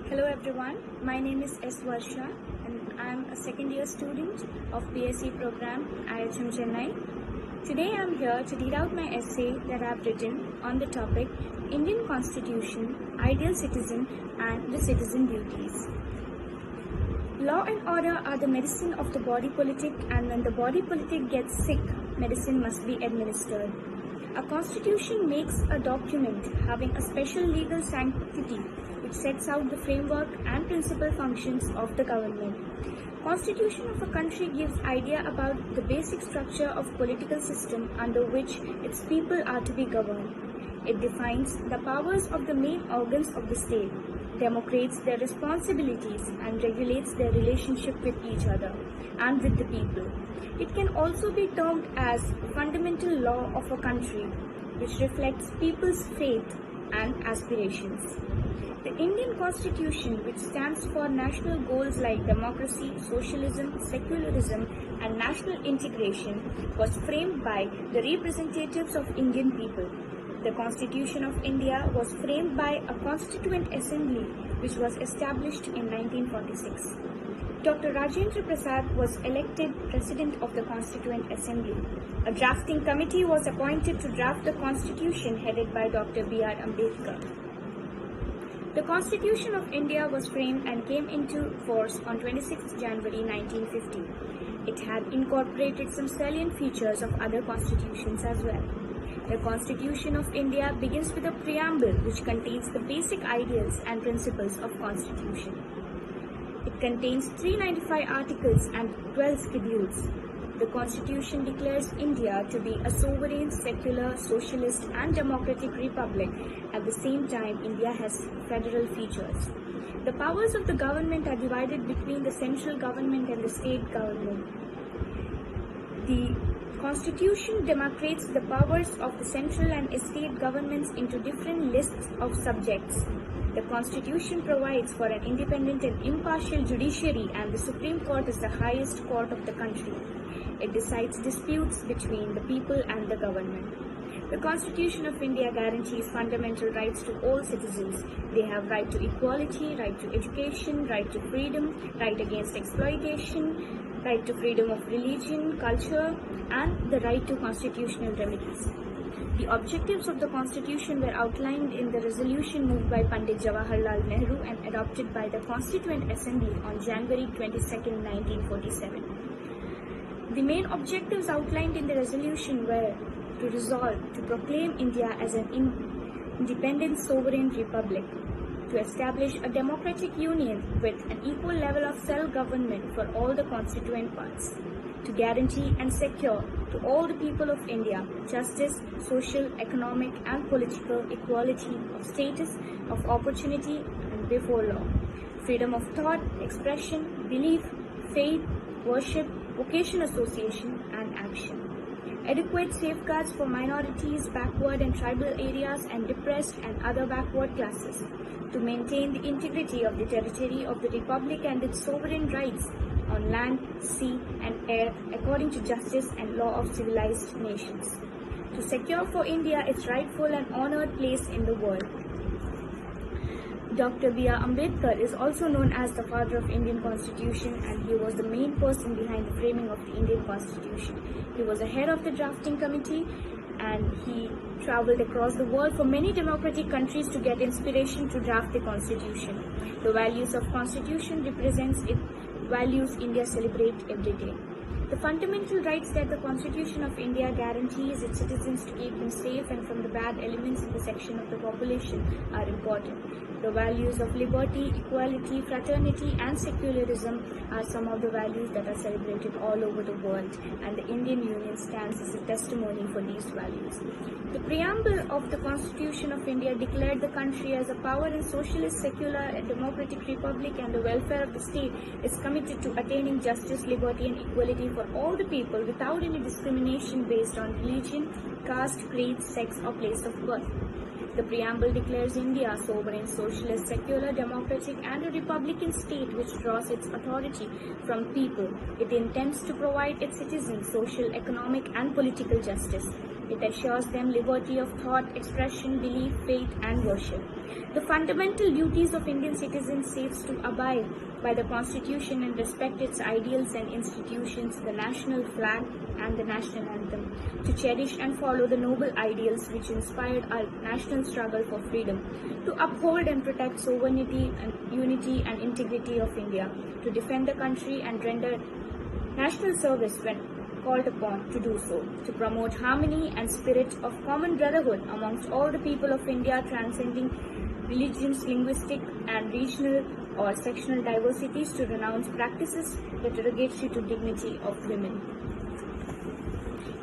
Hello everyone, my name is S. Varsha and I am a second year student of BSc program IHM Chennai. Today I am here to read out my essay that I have written on the topic Indian Constitution, Ideal Citizen and the Citizen Duties. Law and order are the medicine of the body politic, and when the body politic gets sick, medicine must be administered. A constitution makes a document having a special legal sanctity which sets out the framework and principal functions of the government. Constitution of a country gives idea about the basic structure of political system under which its people are to be governed. It defines the powers of the main organs of the state, democrates their responsibilities and regulates their relationship with each other and with the people. It can also be termed as fundamental law of a country, which reflects people's faith and aspirations. The Indian Constitution, which stands for national goals like democracy, socialism, secularism and national integration, was framed by the representatives of Indian people. The Constitution of India was framed by a Constituent Assembly which was established in 1946. Dr. Rajendra Prasad was elected President of the Constituent Assembly. A drafting committee was appointed to draft the Constitution headed by Dr. B.R. Ambedkar. The Constitution of India was framed and came into force on 26 January 1950. It had incorporated some salient features of other constitutions as well. The Constitution of India begins with a preamble which contains the basic ideals and principles of Constitution. It contains 395 articles and 12 schedules. The Constitution declares India to be a sovereign, secular, socialist and democratic republic. At the same time, India has federal features. The powers of the government are divided between the central government and the state government. The Constitution demarcates the powers of the central and state governments into different lists of subjects. The Constitution provides for an independent and impartial judiciary, and the Supreme Court is the highest court of the country. It decides disputes between the people and the government. The Constitution of India guarantees fundamental rights to all citizens. They have right to equality, right to education, right to freedom, right against exploitation, right to freedom of religion, culture, and the right to constitutional remedies. The objectives of the Constitution were outlined in the resolution moved by Pandit Jawaharlal Nehru and adopted by the Constituent Assembly on January 22, 1947. The main objectives outlined in the resolution were to resolve to proclaim India as an independent sovereign republic, to establish a democratic union with an equal level of self-government for all the constituent parts, to guarantee and secure to all the people of India justice, social, economic and political equality of status, of opportunity and before law, freedom of thought, expression, belief, faith, worship, vocation association and action. Adequate safeguards for minorities, backward and tribal areas and depressed and other backward classes, to maintain the integrity of the territory of the Republic and its sovereign rights on land, sea and air according to justice and law of civilized nations, to secure for India its rightful and honored place in the world. Dr. B.R. Ambedkar is also known as the father of Indian Constitution, and he was the main person behind the framing of the Indian Constitution. He was the head of the drafting committee and he traveled across the world for many democratic countries to get inspiration to draft the Constitution. The values of Constitution represents its values India celebrates every day. The fundamental rights that the Constitution of India guarantees its citizens to keep them safe and from the bad elements in the section of the population are important. The values of liberty, equality, fraternity and secularism are some of the values that are celebrated all over the world, and the Indian Union stands as a testimony for these values. The preamble of the Constitution of India declared the country as a power and socialist, secular and democratic republic, and the welfare of the state is committed to attaining justice, liberty and equality for all the people without any discrimination based on religion, caste, creed, sex or place of birth. The preamble declares India sovereign, socialist, secular, democratic and a republican state which draws its authority from people. It intends to provide its citizens social, economic and political justice. It assures them liberty of thought, expression, belief, faith, and worship. The fundamental duties of Indian citizens is to abide by the Constitution and respect its ideals and institutions, the national flag and the national anthem, to cherish and follow the noble ideals which inspired our national struggle for freedom, to uphold and protect sovereignty and unity and integrity of India, to defend the country and render national service when called upon to do so, to promote harmony and spirit of common brotherhood amongst all the people of India, transcending religions, linguistic and regional or sectional diversities, to renounce practices that derogatory to dignity of women.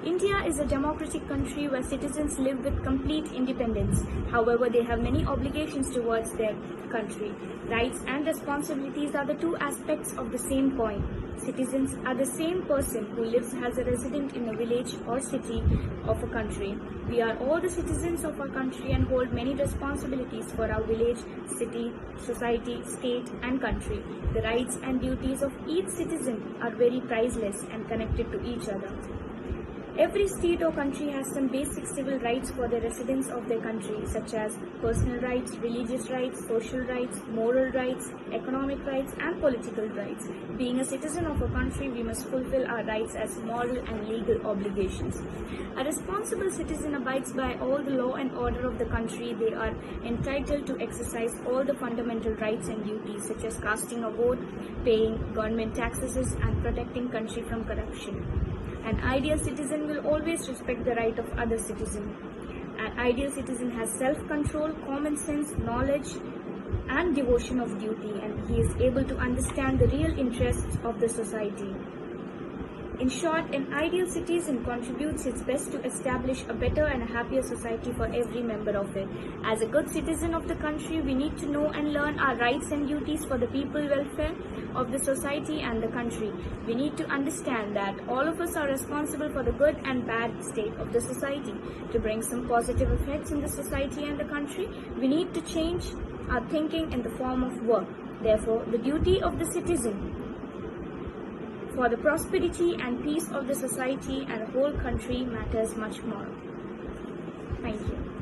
India is a democratic country where citizens live with complete independence. However, they have many obligations towards their country. Rights and responsibilities are the two aspects of the same coin. Citizens are the same person who lives as a resident in a village or city of a country. We are all the citizens of our country and hold many responsibilities for our village, city, society, state, and country. The rights and duties of each citizen are very priceless and connected to each other. Every state or country has some basic civil rights for the residents of their country, such as personal rights, religious rights, social rights, moral rights, economic rights, and political rights. Being a citizen of a country, we must fulfill our rights as moral and legal obligations. A responsible citizen abides by all the law and order of the country. They are entitled to exercise all the fundamental rights and duties, such as casting a vote, paying government taxes, and protecting country from corruption. An ideal citizen will always respect the right of other citizens. An ideal citizen has self-control, common sense, knowledge, and devotion of duty, and he is able to understand the real interests of the society. In short, an ideal citizen contributes his best to establish a better and a happier society for every member of it. As a good citizen of the country, we need to know and learn our rights and duties for the people welfare of the society and the country. We need to understand that all of us are responsible for the good and bad state of the society. To bring some positive effects in the society and the country, we need to change our thinking in the form of work. Therefore, the duty of the citizen for the prosperity and peace of the society and the whole country matters much more. Thank you.